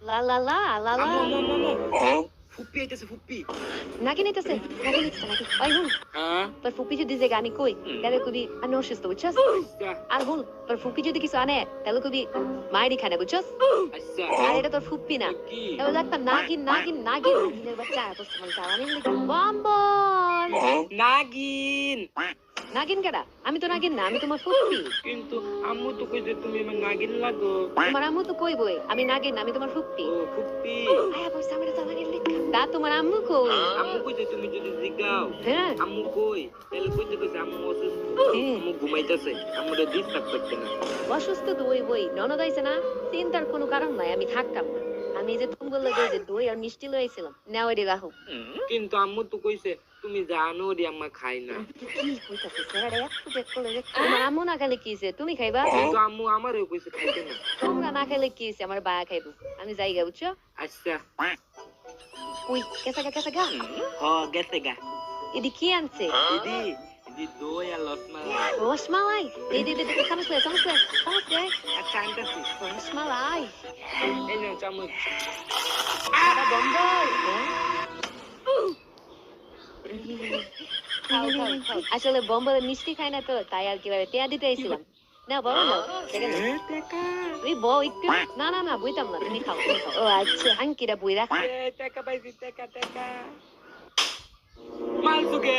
লা লা লা লা লা ফুপ্পি আইতাছে ফুপ্পি। নাকি নিতেছে নাকি ওই হুন তোর ফুপি যদি যে গানি কই তাহলে কবি আমি অসুস্থ বুঝছস আর হুন তোর ফুপি যদি কিছু আনে তাহলে কবি মায়েরই খানে বুঝছস আচ্ছা আর এটা তোর ফুপি না কি এবার একটা নাগিন নাগিন নাগিন নাগিনের বাচ্চা এত সময় জ্বালানি বম্বল নাগিন। নাগিন কেডা আমি তো নাগিন না আমি তোমার ফুপি কিন্তু আম্মু তো কইছে তুমি আমার নাগিন লাগো। তোমার আম্মু তো কইবই আমি নাগিন না আমি তোমার ফুপি ও ফুপ্পি। আয়া বসে আমার জ্বালানির লেখা তা তোমার আম্মু কই আম্মু কইছে তুমি যদি জিগাও হ্যাঁ আম্মু কই তাহলে কইছে আম্মু অসুস্থ। হ্যাঁ। আম্মু ঘুমাইতেছে আম্মুরে ডিস্টার্ব করতে না। অসুস্থ তো ওই বই ননদ আইছে না চিন্তার কোনো কারণ নাই আমি থাকতাম না আমি এই যে তুমি বললে যে দই আর মিষ্টি লইছিলাম নেও এটি রাখো কিন্তু আম্মু তো কইছে তুমি জানো রে আম্মা খাই না। কি কইতাছে স্যার একটু দেখ করে দেখ তোমার আম্মু না খেলে কি হইছে তুমি খাইবা কিন্তু আম্মু আমারও কইছে খাইতে না। তোমরা না খেলে কি হইছে আমার বায়া খাইবো আমি যাইগা বুঝছো আচ্ছা উই কেসা গা হ গেছে গা। এদি কি আনছে দিদি দিদি দই আর রসমালাই। রসমালাই এই দে সমস্যা আচ্ছা আনতাছি। রসমালাই এই নাও চামচ। এটা বম্বল আসলে বম্বলের মিষ্টি খাই না তো তাই আর কিভাবে টেয়া দিতে আইছিলাম না বাবা না টাকা ওই বউ একটু না না না বুঝতাম না তুমি খাও ও আচ্ছা আঙ্কিরা বই রাখ টাকা পাইছি টাকা টাকা। মাল তোকে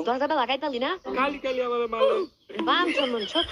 দরজাটা লাগাইতালি না খালি খালি আমার মাল। বাম চন্দন ছোট